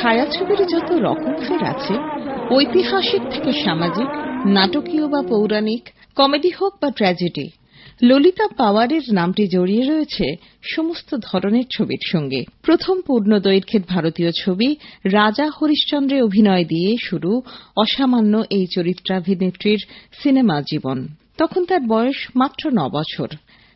ছায়াছবির যত রকমফের আছে, ঐতিহাসিক থেকে সামাজিক, নাটকীয় বা পৌরাণিক, কমেডি হোক বা ট্র্যাজেডি, ললিতা পাওয়ারের নামটি জড়িয়ে রয়েছে সমস্ত ধরনের ছবির সঙ্গে। প্রথম পূর্ণ দৈর্ঘ্যের ভারতীয় ছবি রাজা হরিশ্চন্দ্রে অভিনয় দিয়ে শুরু অসামান্য এই চরিত্রাভিনেত্রীর সিনেমা জীবন। তখন তার বয়স মাত্র 9 বছর।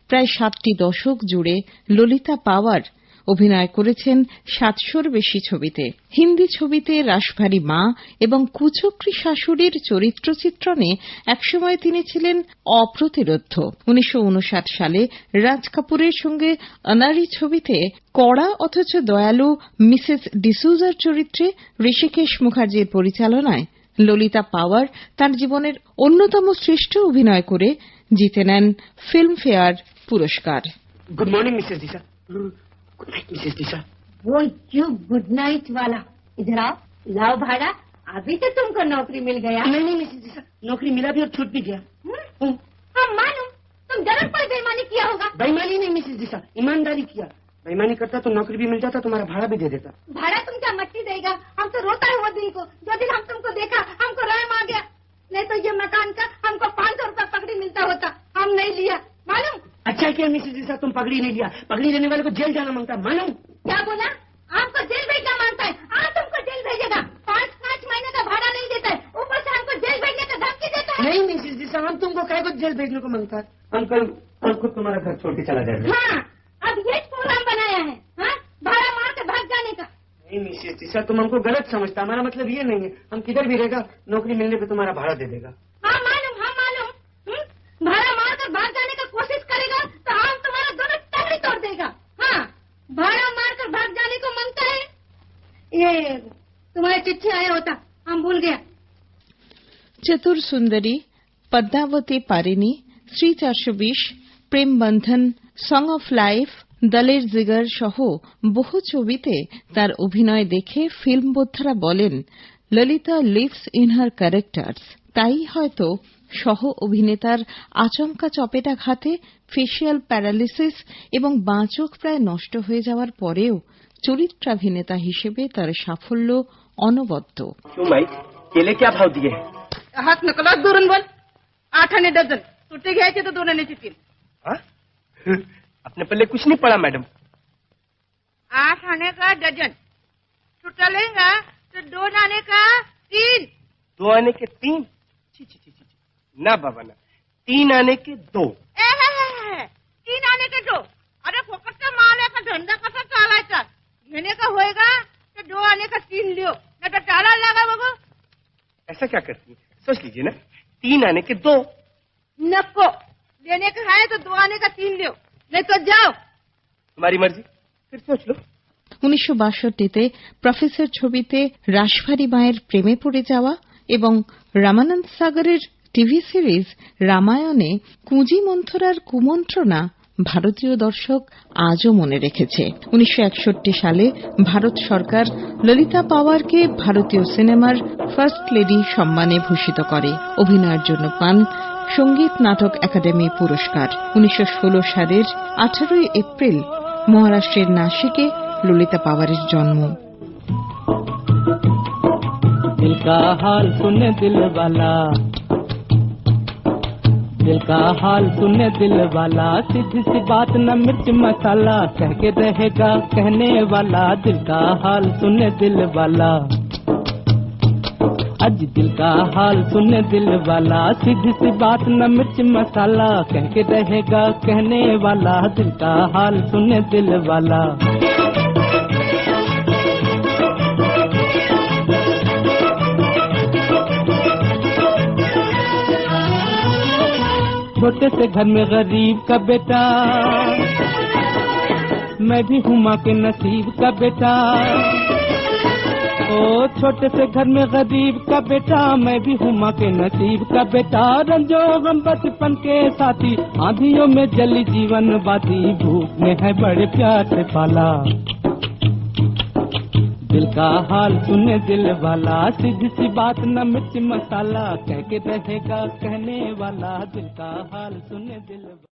প্রায় 7টি দশক জুড়ে ললিতা পাওয়ার অভিনয় করেছেন 700-র বেশি ছবিতে। হিন্দি ছবিতে রাশভারী মা এবং কুচক্রী শাশুড়ির চরিত্র চিত্রণে একসময় তিনি ছিলেন অপ্রতিরোধ্য। 1959 সালে রাজ কাপুরের সঙ্গে অনারি ছবিতে কড়া অথচ দয়ালু মিসেস ডিসুজার চরিত্রে ঋষিকেশ মুখার্জির পরিচালনায় ললিতা পাওয়ার তাঁর জীবনের অন্যতম শ্রেষ্ঠ অভিনয় করে জিতে নেন ফিল্মফেয়ার পুরস্কার। गुड मॉर्निंग मिसेस दिशा। गुड नाइट मिसेस दिशा। वो क्यों गुड नाइट वाला? इधर आओ, लाओ भाड़ा। अभी तो तुमको नौकरी मिल गया। नहीं मिसेस दिशा, नौकरी मिला भी और छूट भी गया। हम मालूम, तुम जरूर कोई बेईमानी किया होगा। बेईमानी नहीं मिसेस दिशा, ईमानदारी किया। बेईमानी करता तो नौकरी भी मिल जाता, तुम्हारा भाड़ा भी दे देता। भाड़ा तुम क्या मट्टी देगा? हम तो रोता है वो दिन को, जो दिन हम तुमको देखा हमको रहम आ गया। नहीं तो ये मकान का हमको 500 रुपया पगड़ी मिलता होता, हम नहीं लिया। मालूम? अच्छा क्या मिसेस दिशा, तुम पगड़ी नहीं लिया? पगड़ी लेने वाले को जेल जाना मांगता, मालूम? क्या बोला? आपको जेल भेजना मांगता है? आज तुमको जेल भेजेगा। 5 महीने का भाड़ा नहीं देता है, ऊपर से हमको जेल भेजने का धमकी देता है। नहीं मिसेस दिशा, हम तुमको कहे को जेल भेजने को मांगता है। अंकल खुद तुम्हारा घर छोड़ के चला जाएगा। हाँ, अब ये प्रोग्राम बनाया है, हाँ? भाड़ा मार के भाग जाने का। नहीं मिसेस दिशा, तुम हमको गलत समझता। हमारा मतलब ये नहीं है, हम किधर भी रहेगा नौकरी मिलने पे तुम्हारा भाड़ा दे देगा। हाँ मालूम, भाड़ा मार कर भाग जाने का कोशिश करेगा तो हम तुम्हारा दोनों टंगड़ी तोड़ देगा। हाँ, भाड़ा मार कर भाग जाने को मांगता है। ये तुम्हारी चिट्ठी आया होता, हम भूल गया। चतुर सुंदरी, पद्मावती पारिनी, श्री 420, প্রেম বন্ধন, সং অফ লাইফ, দলের জিগর সহ বহু ছবিতে তার অভিনয় দেখে ফিল্ম বোদ্ধারা বলেন Lalita lives in her characters. তাই হয়তো সহ অভিনেতার আচমকা চপেটাঘাতে, ফেসিয়াল প্যারালিসিস এবং বাঁ চোখ প্রায় নষ্ট হয়ে যাওয়ার পরেও চরিত্রাভিনেতা হিসেবে তার সাফল্য অনবদ্য। केले क्या भाव दिए? हाथ निकला दुरून बोल। 8 आने डझन, सुट्टी घ्यायची तर 2 आण्याची 3। अपने पल्ले कुछ नहीं पड़ा मैडम। 8 आने का डजन, छुट्टा लेगा तो 2 आने का 3। 2 आने के 3? ना बाबा ना, 3 आने के 2। 3 आने के 2? अरे फोकट का माल है का धंदा कसा चालायचा? घेने का होएगा तो 2 आने का 3 लियो, नहीं तो टाला लगा बाबा। ऐसा क्या करती है, सोच लीजिए ना। 3 आने के 2। नको, लेने का है तो 2 आने का 3 लियो, नहीं तो जाओ। तुम्हारी मर्जी, फिर सोच लो। 1962তে প্রফেসর ছবিতে রাশভারী মায়ের প্রেমে পড়ে যাওয়া এবং রামানন্দ সাগরের টিভি সিরিজ রামায়ণে কুঁজি মন্থরার কুমন্ত্রণা ভারতীয় দর্শক আজও মনে রেখেছে। 1961 সালে ভারত সরকার ললিতা পাওয়ারকে ভারতীয় সিনেমার ফার্স্ট লেডি সম্মানে ভূষিত করে। অভিনয়ের জন্য পান সঙ্গীত নাটক একাডেমি পুরস্কার। 1916 সালের 18 এপ্রিল মহারাষ্ট্রের নাসিকে ললিতা পাওয়ারের জন্ম। दिल का हाल सुने दिल वाला, दिल का हाल सुने दिल वाला, सीधी सी बात न मिर्च मसाला, कह के रहेगा कहने वाला, दिल का हाल सुने दिल वाला। आज दिल का हाल सुने दिल वाला, सीधी सी बात न मिर्च मसाला, कह के रहेगा कहने वाला, दिल का हाल सुने दिल वाला। छोटे से घर में गरीब का बेटा, मैं भी हूँ माँ के नसीब का बेटा। ओ छोटे से घर में गरीब का बेटा, मैं भी हूँ माँ के नसीब का बेटा। रंजो गम बचपन के साथी, आंधियों में जली जीवन बाती, भूख में है बड़े प्यार से पाला। दिल का हाल सुने दिल वाला, सीधी सी बात न मिर्च मसाला, कह के रहेगा कहने वाला, दिल का हाल सुने दिल वाला।